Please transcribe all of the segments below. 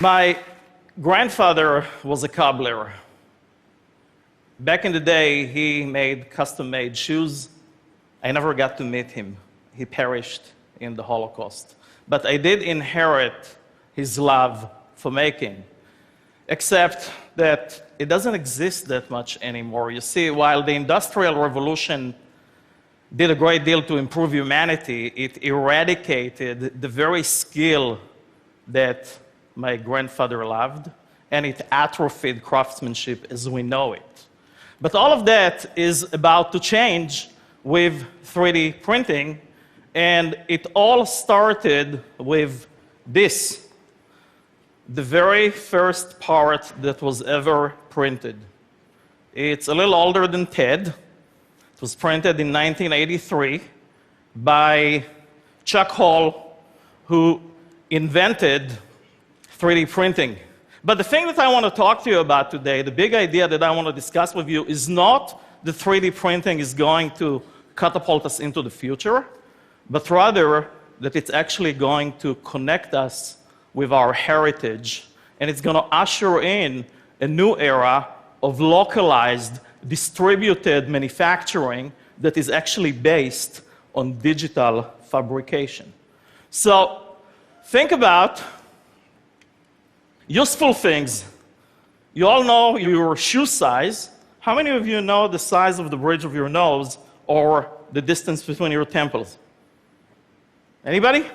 My grandfather was a cobbler. Back in the day, he made custom-made shoes. I never got to meet him. He perished in the Holocaust. But I did inherit his love for making, except that it doesn't exist that much anymore. You see, while the Industrial Revolution did a great deal to improve humanity, it eradicated the very skill that my grandfather loved, and it atrophied craftsmanship as we know it. But all of that is about to change with 3D printing, and it all started with this, the very first part that was ever printed. It's a little older than Ted. It was printed in 1983 by Chuck Hall, who invented 3D printing. But the thing that I want to talk to you about today, the big idea that I want to discuss with you, is not that 3D printing is going to catapult us into the future, but rather that it's actually going to connect us with our heritage, and it's going to usher in a new era of localized, distributed manufacturing that is actually based on digital fabrication. So think about useful things. You all know your shoe size. How many of you know the size of the bridge of your nose or the distance between your temples? Anybody?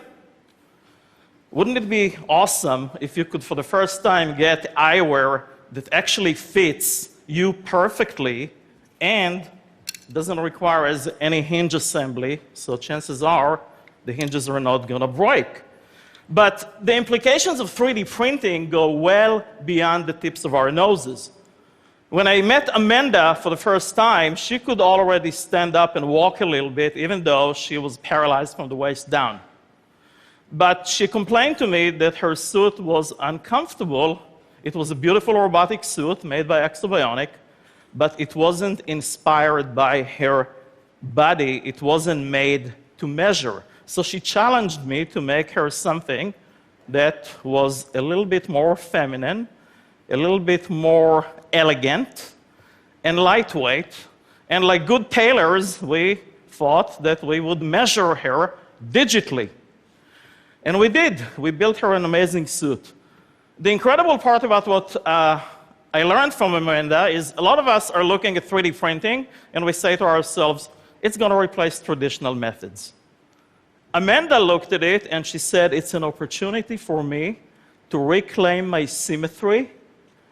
Wouldn't it be awesome if you could, for the first time, get eyewear that actually fits you perfectly and doesn't require any hinge assembly, so chances are the hinges are not going to break. But the implications of 3D printing go well beyond the tips of our noses. When I met Amanda for the first time, she could already stand up and walk a little bit, even though she was paralyzed from the waist down. But she complained to me that her suit was uncomfortable. It was a beautiful robotic suit made by Exobionic, but it wasn't inspired by her body. It wasn't made to measure. So she challenged me to make her something that was a little bit more feminine, a little bit more elegant, and lightweight. And like good tailors, we thought that we would measure her digitally. And we did. We built her an amazing suit. The incredible part about what I learned from Amanda is a lot of us are looking at 3D printing, and we say to ourselves, it's going to replace traditional methods. Amanda looked at it, and she said, it's an opportunity for me to reclaim my symmetry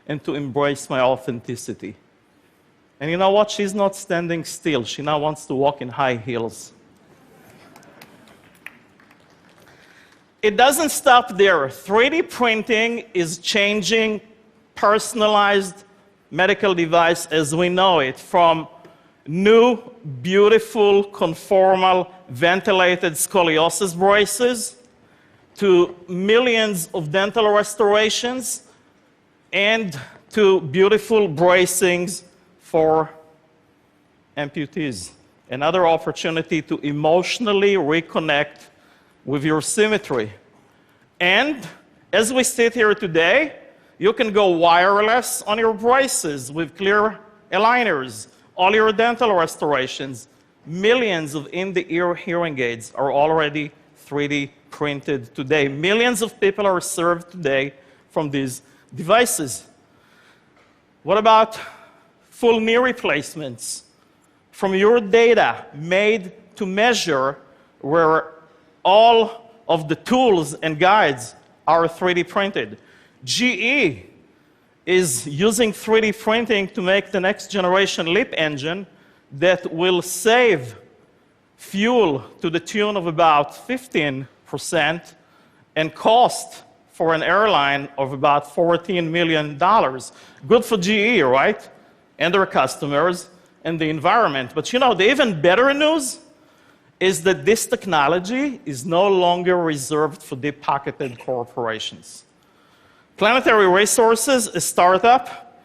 and to embrace my authenticity. And you know what? She's not standing still. She now wants to walk in high heels. It doesn't stop there. 3D printing is changing personalized medical device as we know it, from new, beautiful, conformal, ventilated scoliosis braces to millions of dental restorations and to beautiful bracings for amputees. Another opportunity to emotionally reconnect with your symmetry. And as we sit here today, you can go wireless on your braces with clear aligners. All your dental restorations, millions of in-the-ear hearing aids are already 3D printed today. Millions of people are served today from these devices. What about full knee replacements? From your data made to measure, where all of the tools and guides are 3D printed. GE is using 3D printing to make the next generation LEAP engine that will save fuel to the tune of about 15% and cost for an airline of about $14 million. Good for GE, right? And their customers and the environment. But you know, the even better news is that this technology is no longer reserved for deep-pocketed corporations. Planetary Resources, a startup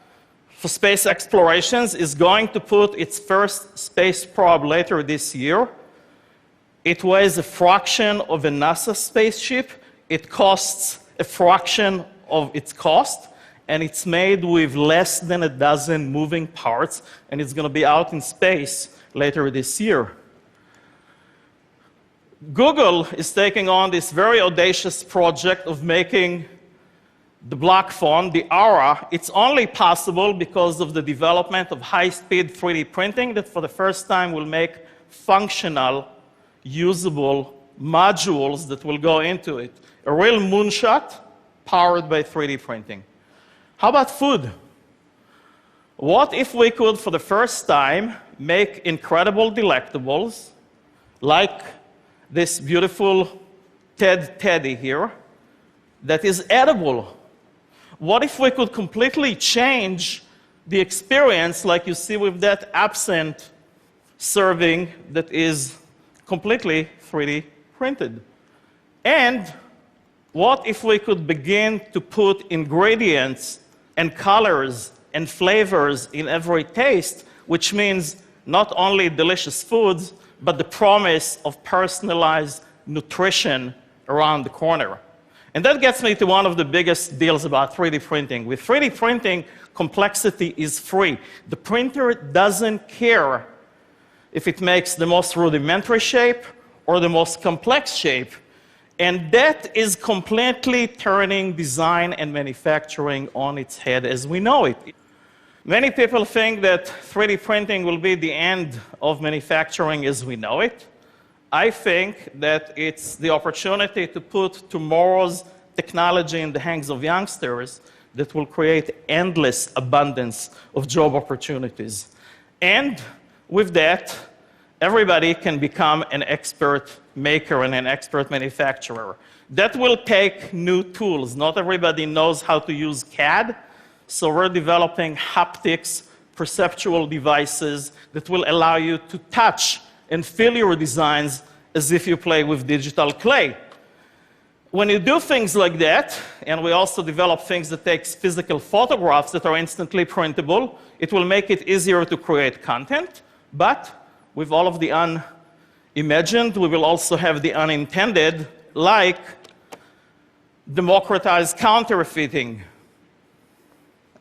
for space explorations, is going to put its first space probe later this year. It weighs a fraction of a NASA spaceship. It costs a fraction of its cost, and it's made with less than a dozen moving parts, and it's going to be out in space later this year. Google is taking on this very audacious project of making the block phone, the Aura. It's only possible because of the development of high-speed 3D printing that for the first time will make functional, usable modules that will go into it. A real moonshot powered by 3D printing. How about food? What if we could, for the first time, make incredible delectables like this beautiful Ted Teddy here that is edible? What if we could completely change the experience like you see with that absinthe serving that is completely 3D printed? And what if we could begin to put ingredients and colors and flavors in every taste, which means not only delicious foods, but the promise of personalized nutrition around the corner? And that gets me to one of the biggest deals about 3D printing. With 3D printing, complexity is free. The printer doesn't care if it makes the most rudimentary shape or the most complex shape. And that is completely turning design and manufacturing on its head as we know it. Many people think that 3D printing will be the end of manufacturing as we know it. I think that it's the opportunity to put tomorrow's technology in the hands of youngsters that will create endless abundance of job opportunities. And with that, everybody can become an expert maker and an expert manufacturer. That will take new tools. Not everybody knows how to use CAD, so we're developing haptics, perceptual devices that will allow you to touch and feel your designs as if you play with digital clay. When you do things like that, and we also develop things that take physical photographs that are instantly printable, it will make it easier to create content, but with all of the unimagined, we will also have the unintended, like democratized counterfeiting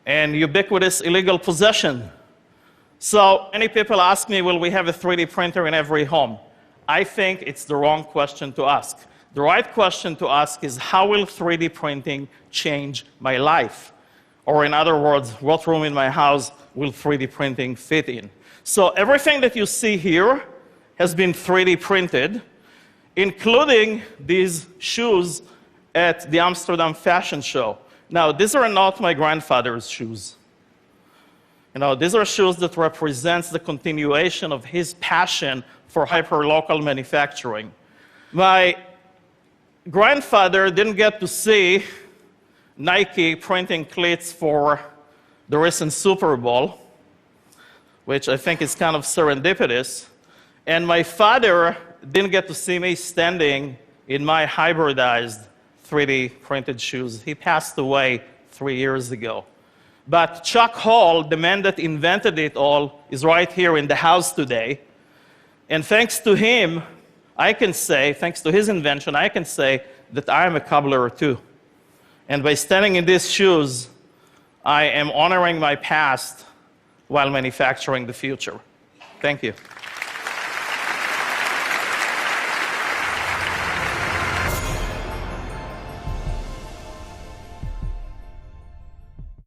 and ubiquitous illegal possession. So many people ask me, will we have a 3D printer in every home? I think it's the wrong question to ask. The right question to ask is, how will 3D printing change my life? Or in other words, what room in my house will 3D printing fit in? So everything that you see here has been 3D printed, including these shoes at the Amsterdam Fashion Show. Now, these are not my grandfather's shoes. These are shoes that represent the continuation of his passion for hyperlocal manufacturing. My grandfather didn't get to see Nike printing cleats for the recent Super Bowl, which I think is kind of serendipitous. And my father didn't get to see me standing in my hybridized 3D printed shoes. He passed away 3 years ago. But Chuck Hall, the man that invented it all, is right here in the house today. And thanks to him, I can say, thanks to his invention, I can say that I am a cobbler too. And by standing in these shoes, I am honoring my past while manufacturing the future. Thank you.